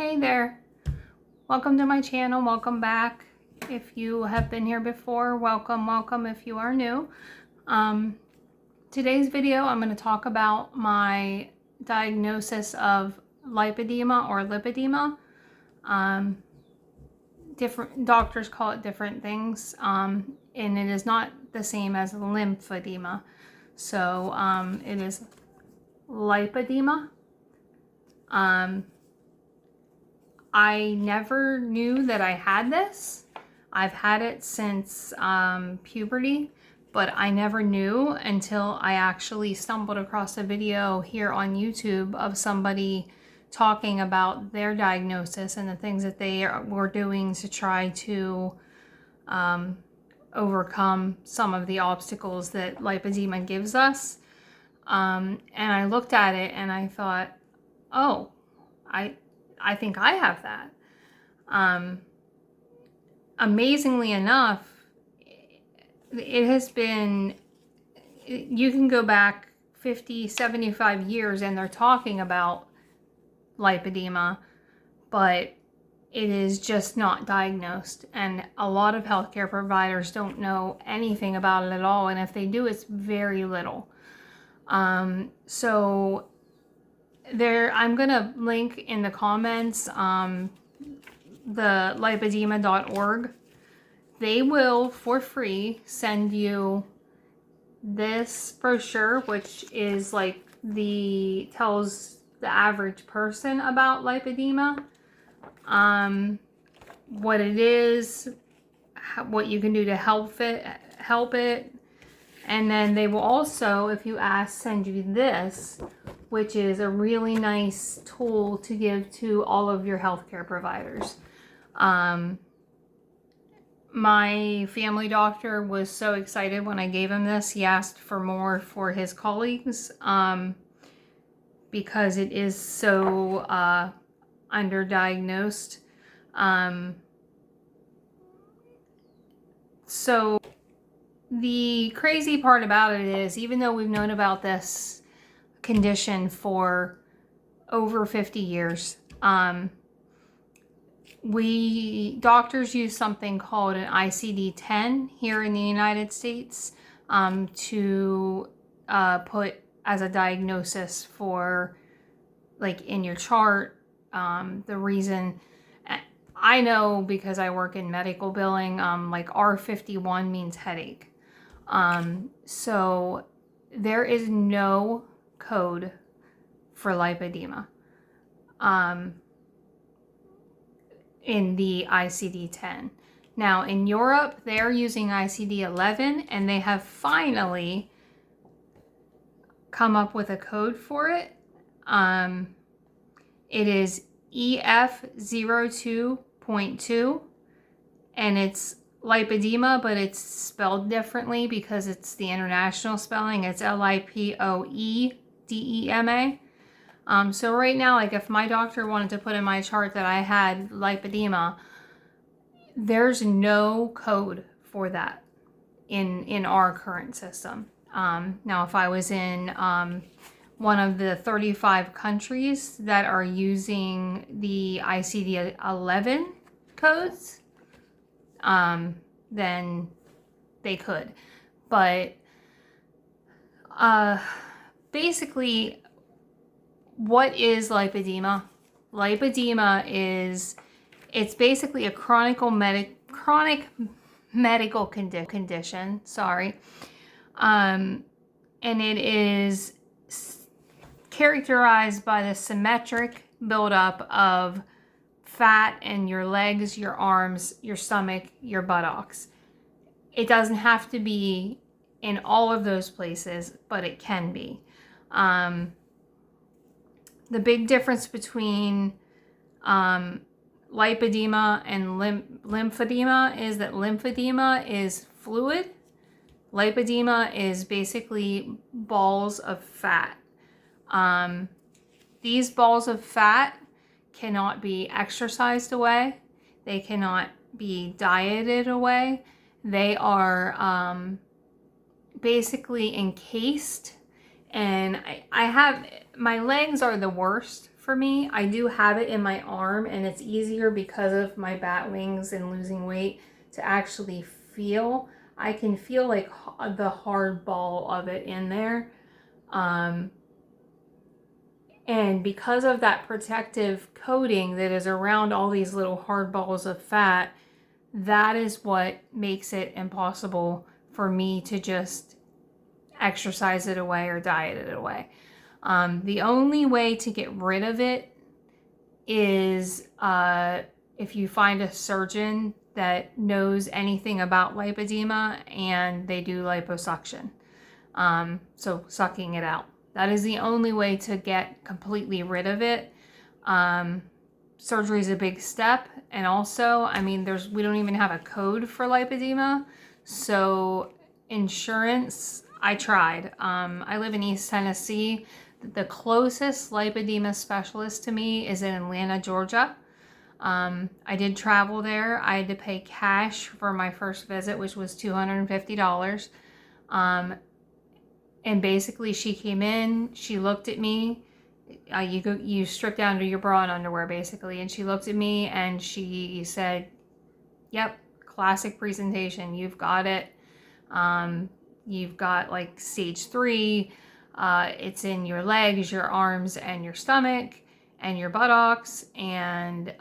Hey there, welcome to my channel, welcome back. If you have been here before, welcome if you are new. Today's video I'm going to talk about my diagnosis of lipedema or lipedema. Different doctors call it different things, and it is not the same as lymphedema. So it is lipedema. I never knew that I had this. I've had it since puberty, but I never knew until I actually stumbled across a video here on YouTube of somebody talking about their diagnosis and the things that they were doing to try to overcome some of the obstacles that lipedema gives us. And I looked at it and I thought, oh, I think I have that. Amazingly enough, it has been, you can go back 50, 75 years and they're talking about lipedema, but it is just not diagnosed. And a lot of healthcare providers don't know anything about it at all. And if they do, it's very little. So there, I'm gonna link in the comments the lipedema.org. They will for free send you this brochure, which is like tells the average person about lipedema, what it is, what you can do to help it. And then they will also, if you ask, send you this, which is a really nice tool to give to all of your healthcare providers. My family doctor was so excited when I gave him this. He asked for more for his colleagues because it is so underdiagnosed. So the crazy part about it is, even though we've known about this condition for over 50 years, doctors use something called an ICD-10 here in the United States to put as a diagnosis for, like, in your chart. The reason I know, because I work in medical billing, like R51 means headache. So there is no code for lipedema in the ICD-10. Now in Europe, they're using ICD-11 and they have finally come up with a code for it. It is EF02.2 and it's lipedema, but it's spelled differently because it's the international spelling. It's Lipoedema. So right now, like, if my doctor wanted to put in my chart that I had lipedema, there's no code for that in our current system. Now, if I was in one of the 35 countries that are using the ICD-11 codes, then they could. But basically, what is lipedema? Lipedema is, it's basically a chronic medical condition, sorry. And it is characterized by the symmetric buildup of fat in your legs, your arms, your stomach, your buttocks. It doesn't have to be in all of those places, but it can be. The big difference between lipedema and lymphedema is that lymphedema is fluid. Lipedema is basically balls of fat. These balls of fat cannot be exercised away. They cannot be dieted away. They are basically encased. And I have, my legs are the worst for me. I do have it in my arm, and it's easier because of my bat wings and losing weight to actually feel. I can feel like the hard ball of it in there. And because of that protective coating that is around all these little hard balls of fat, that is what makes it impossible for me to just exercise it away or diet it away. The only way to get rid of it is if you find a surgeon that knows anything about lipedema and they do liposuction. So sucking it out. That is the only way to get completely rid of it. Surgery is a big step. And also, I mean, we don't even have a code for lipedema. So insurance, I tried. I live in East Tennessee. The closest lipedema specialist to me is in Atlanta, Georgia. I did travel there. I had to pay cash for my first visit, which was $250. And basically she came in, she looked at me, you strip down to your bra and underwear basically, and she looked at me and she said, yep, classic presentation, you've got it. You've got like stage 3, it's in your legs, your arms, and your stomach, and your buttocks, and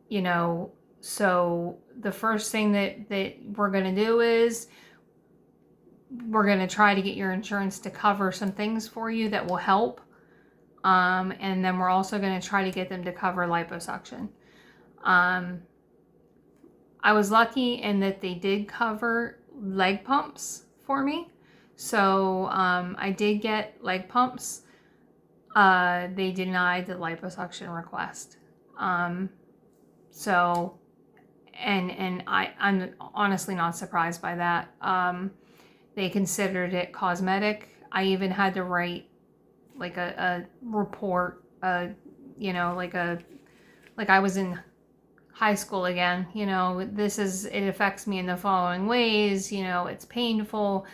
you know, so the first thing that we're gonna do is we're going to try to get your insurance to cover some things for you that will help. And then we're also going to try to get them to cover liposuction. I was lucky in that they did cover leg pumps for me. So I did get leg pumps. They denied the liposuction request. So, and I'm honestly not surprised by that. They considered it cosmetic. I even had to write like a report, you know, like I was in high school again, you know, it affects me in the following ways, you know, it's painful,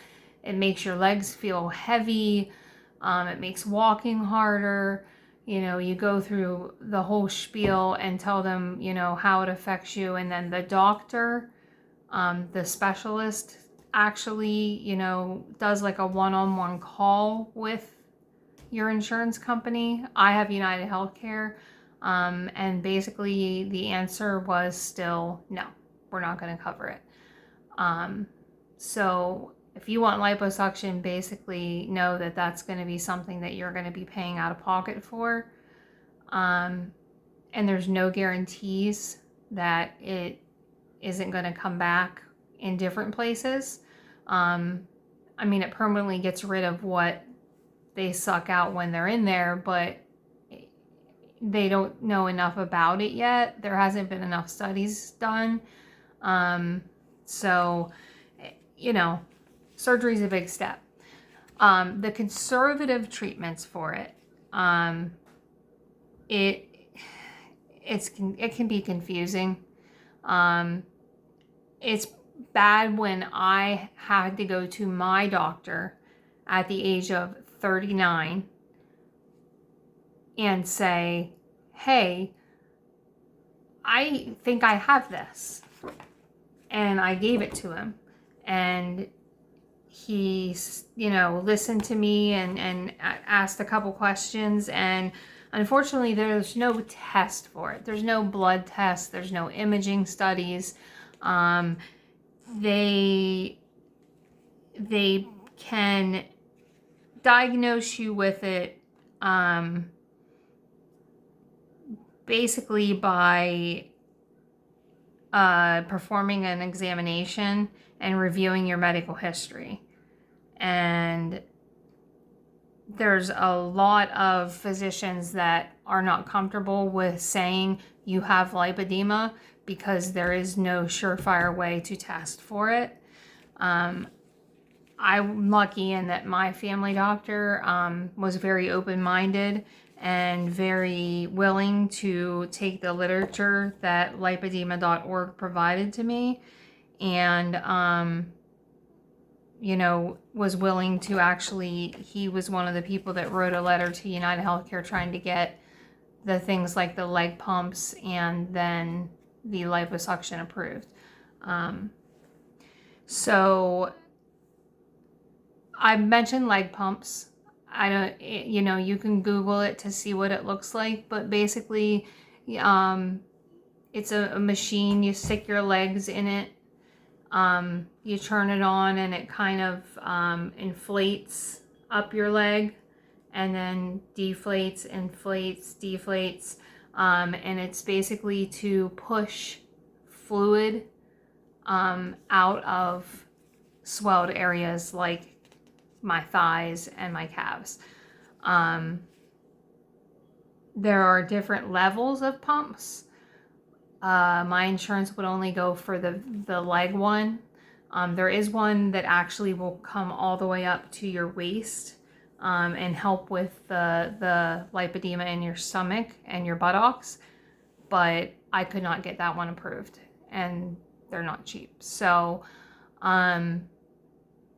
it makes your legs feel heavy, it makes walking harder, you know, you go through the whole spiel and tell them, you know, how it affects you, and then the doctor, the specialist, actually, you know, does like a one-on-one call with your insurance company. I have United Healthcare, and basically the answer was still no, we're not going to cover it. So if you want liposuction, basically know that that's going to be something that you're going to be paying out of pocket for, and there's no guarantees that it isn't going to come back in different places. I mean, it permanently gets rid of what they suck out when they're in there, but they don't know enough about it yet. There hasn't been enough studies done. So, you know, surgery is a big step. The conservative treatments for it, it can be confusing. It's bad when I had to go to my doctor at the age of 39 and say, hey, I think I have this. And I gave it to him. And he, you know, listened to me and asked a couple questions. And unfortunately, there's no test for it. There's no blood test. There's no imaging studies. They can diagnose you with it basically by performing an examination and reviewing your medical history. And there's a lot of physicians that are not comfortable with saying you have lipedema because there is no surefire way to test for it. I'm lucky in that my family doctor was very open-minded and very willing to take the literature that lipedema.org provided to me and you know, was willing to actually, he was one of the people that wrote a letter to United Healthcare trying to get the things like the leg pumps and then the liposuction approved. So I mentioned leg pumps. I don't, you know, you can Google it to see what it looks like, but basically, it's a machine. You stick your legs in it. You turn it on and it kind of inflates up your leg and then deflates, inflates, deflates. And it's basically to push fluid out of swelled areas like my thighs and my calves. There are different levels of pumps. My insurance would only go for the leg one. There is one that actually will come all the way up to your waist and help with the lipedema in your stomach and your buttocks, but I could not get that one approved, and they're not cheap. So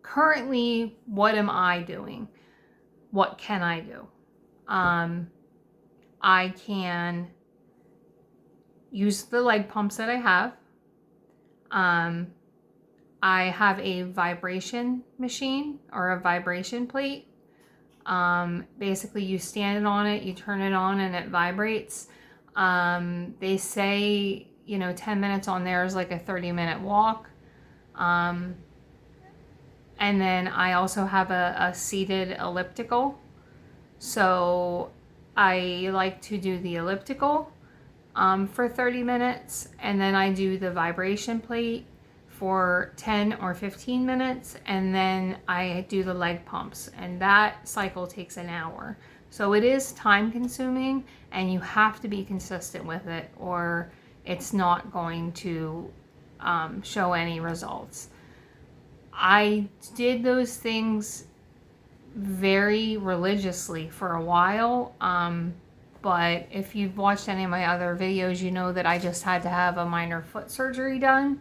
currently, what am I doing? What can I do? I can use the leg pumps that I have. I have a vibration machine or a vibration plate. Basically, you stand on it, you turn it on, and it vibrates. They say, you know, 10 minutes on there is like a 30-minute walk. And then I also have a seated elliptical. So I like to do the elliptical for 30 minutes, and then I do the vibration plate for 10 or 15 minutes, and then I do the leg pumps, and that cycle takes an hour. So it is time consuming, and you have to be consistent with it or it's not going to show any results. I did those things very religiously for a while, but if you've watched any of my other videos, you know that I just had to have a minor foot surgery done.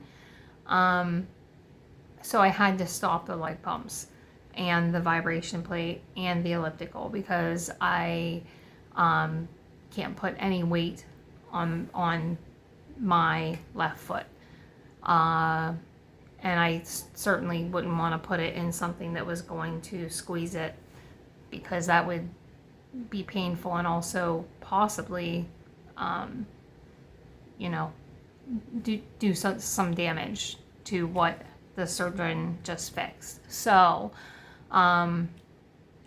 So I had to stop the leg pumps and the vibration plate and the elliptical because I can't put any weight on my left foot. And I certainly wouldn't want to put it in something that was going to squeeze it, because that would be painful and also possibly, you know, do some damage to what the surgeon just fixed. So,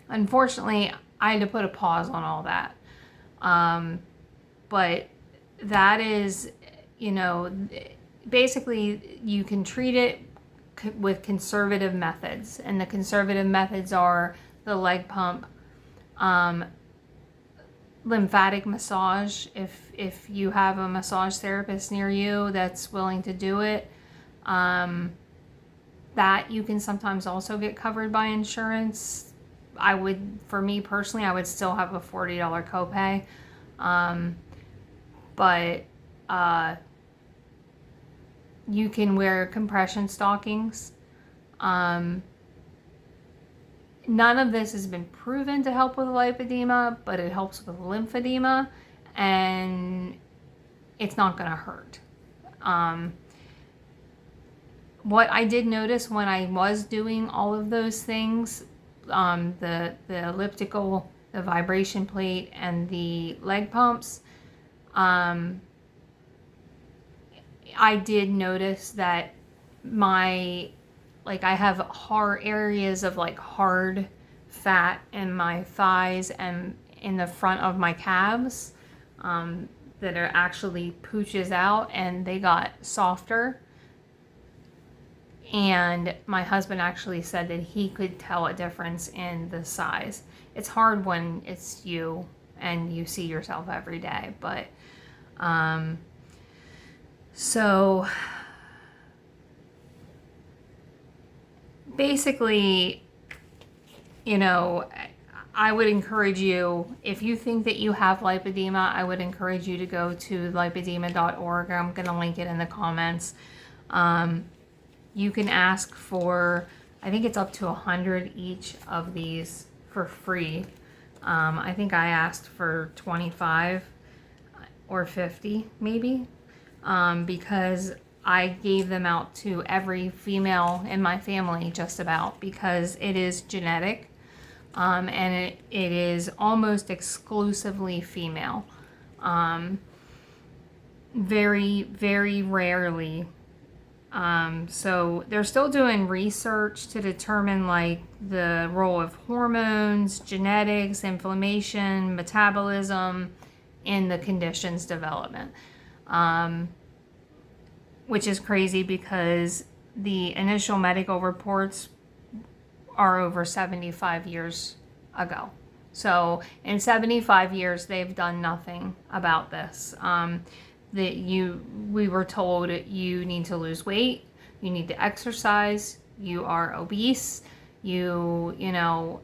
unfortunately, I had to put a pause on all that. But that is, you know, basically you can treat it with conservative methods, and the conservative methods are the leg pump, lymphatic massage if you have a massage therapist near you that's willing to do it. That you can sometimes also get covered by insurance. For me personally, I would still have a $40 copay. But you can wear compression stockings. None of this has been proven to help with lipedema, but it helps with lymphedema, and it's not going to hurt. What I did notice when I was doing all of those things, the elliptical, the vibration plate, and the leg pumps, I did notice that I have hard areas of like hard fat in my thighs and in the front of my calves that are actually pooches out, and they got softer. And my husband actually said that he could tell a difference in the size. It's hard when it's you and you see yourself every day, but so basically, you know, I would encourage you, if you think that you have lipedema, I would encourage you to go to lipedema.org. I'm going to link it in the comments. You can ask for I think it's up to 100 each of these for free. I think I asked for 25 or 50 maybe, because I gave them out to every female in my family just about, because it is genetic, and it is almost exclusively female. Very, very rarely. So they're still doing research to determine like the role of hormones, genetics, inflammation, metabolism in the condition's development. Which is crazy because the initial medical reports are over 75 years ago. So in 75 years, they've done nothing about this. We were told you need to lose weight, you need to exercise, you are obese, you know,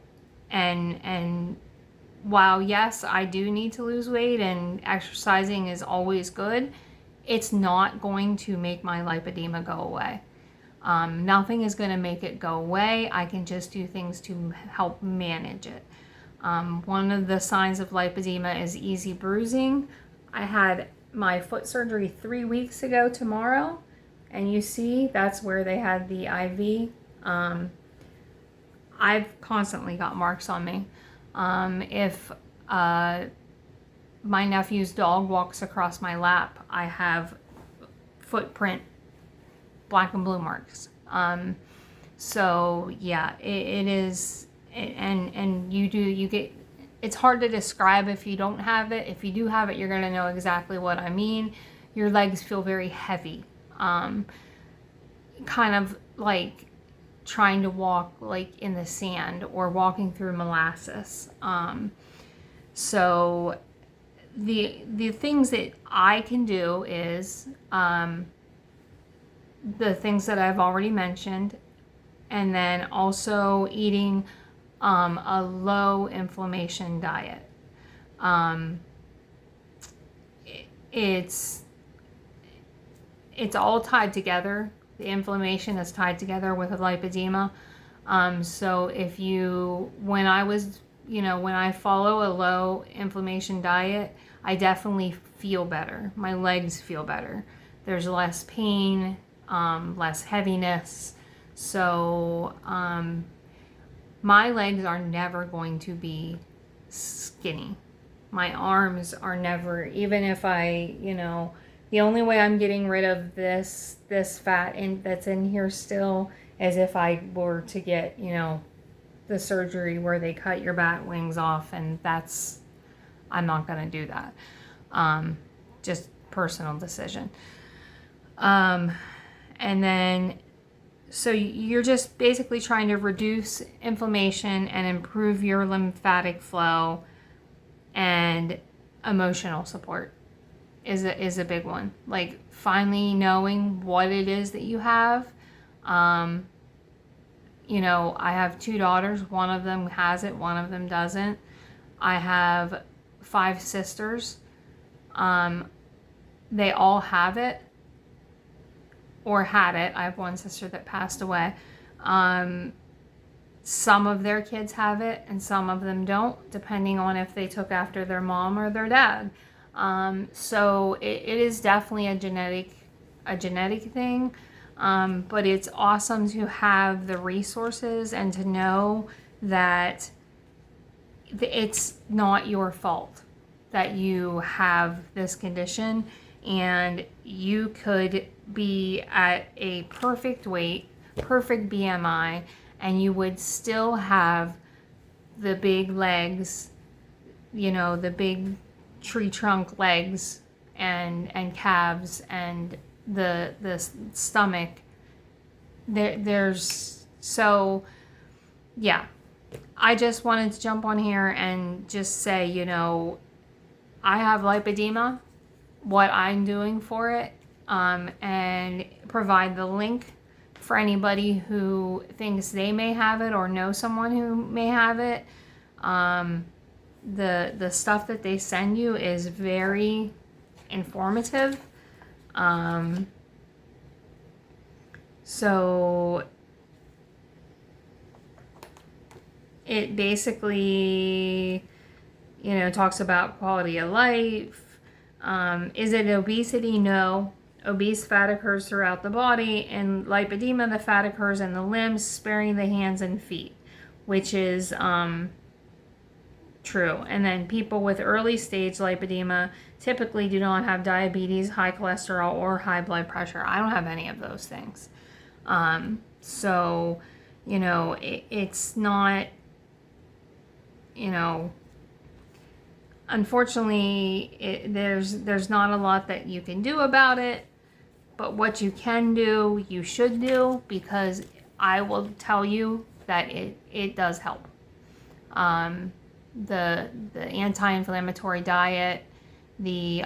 and while yes, I do need to lose weight and exercising is always good, it's not going to make my lipedema go away. Nothing is going to make it go away. I can just do things to help manage it. One of the signs of lipedema is easy bruising. I had my foot surgery 3 weeks ago tomorrow, and you see that's where they had the IV. I've constantly got marks on me. If my nephew's dog walks across my lap, I have footprint black and blue marks. So yeah, it is, and you get, it's hard to describe if you don't have it. If you do have it, you're gonna know exactly what I mean. Your legs feel very heavy, kind of like trying to walk like in the sand or walking through molasses. So the things that I can do is the things that I've already mentioned, and then also eating a low inflammation diet. It's all tied together. The inflammation is tied together with lipedema. So when I follow a low inflammation diet, I definitely feel better. My legs feel better. There's less pain, less heaviness. So my legs are never going to be skinny. My arms are never, even if the only way I'm getting rid of this fat that's in here still is if I were to get, the surgery where they cut your bat wings off, and I'm not going to do that. Just personal decision. And then, so you're just basically trying to reduce inflammation and improve your lymphatic flow, and emotional support is a big one. Like finally knowing what it is that you have. I have 2 daughters. One of them has it, one of them doesn't. I have 5 sisters. They all have it or had it. I have one sister that passed away. Some of their kids have it and some of them don't, depending on if they took after their mom or their dad. So it is definitely a genetic thing. But it's awesome to have the resources and to know that it's not your fault that you have this condition, and you could be at a perfect weight, perfect BMI, and you would still have the big legs, the big tree trunk legs and calves and the stomach. There's so yeah, I just wanted to jump on here and just say, I have lipedema, what I'm doing for it, and provide the link for anybody who thinks they may have it or know someone who may have it. The stuff that they send you is very informative. So it basically, you know, talks about quality of life. Is it obesity? No. Obese fat occurs throughout the body, and lipedema, the fat occurs in the limbs, sparing the hands and feet, which is true. And then people with early stage lipedema typically do not have diabetes, high cholesterol, or high blood pressure. I don't have any of those things. So, you know, it's not, you know, unfortunately, there's not a lot that you can do about it. But what you can do, you should do, because I will tell you that it does help. The anti-inflammatory diet, the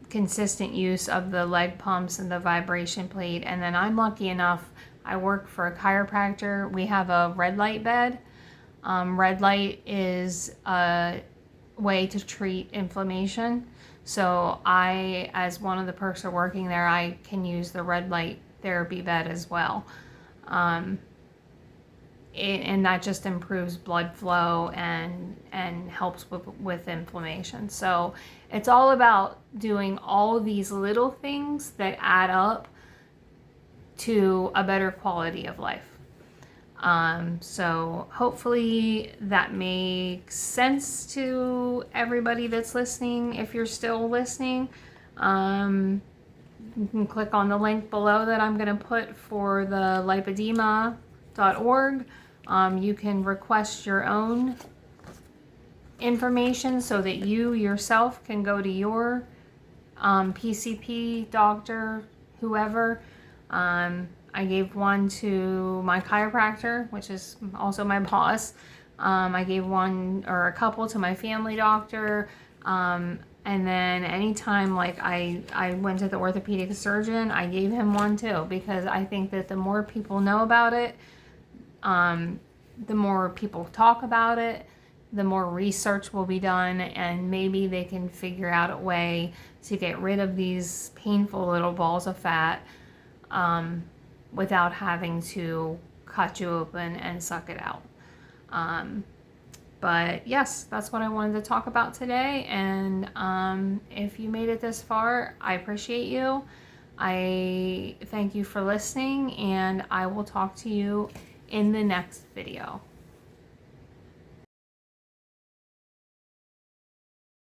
consistent use of the leg pumps and the vibration plate, and then I'm lucky enough, I work for a chiropractor. We have a red light bed. Red light is a way to treat inflammation. So I, as one of the perks of working there, I can use the red light therapy bed as well. And that just improves blood flow and helps with inflammation. So it's all about doing all these little things that add up to a better quality of life. So hopefully that makes sense to everybody that's listening. If you're still listening, you can click on the link below that I'm going to put for the lipedema.org. You can request your own information so that you yourself can go to your PCP, doctor, whoever. I gave one to my chiropractor, which is also my boss. I gave one or a couple to my family doctor. And then anytime like I went to the orthopedic surgeon, I gave him one too, because I think that the more people know about it, the more people talk about it, the more research will be done, and maybe they can figure out a way to get rid of these painful little balls of fat without having to cut you open and suck it out. But yes, that's what I wanted to talk about today. And if you made it this far, I appreciate you. I thank you for listening, and I will talk to you in the next video.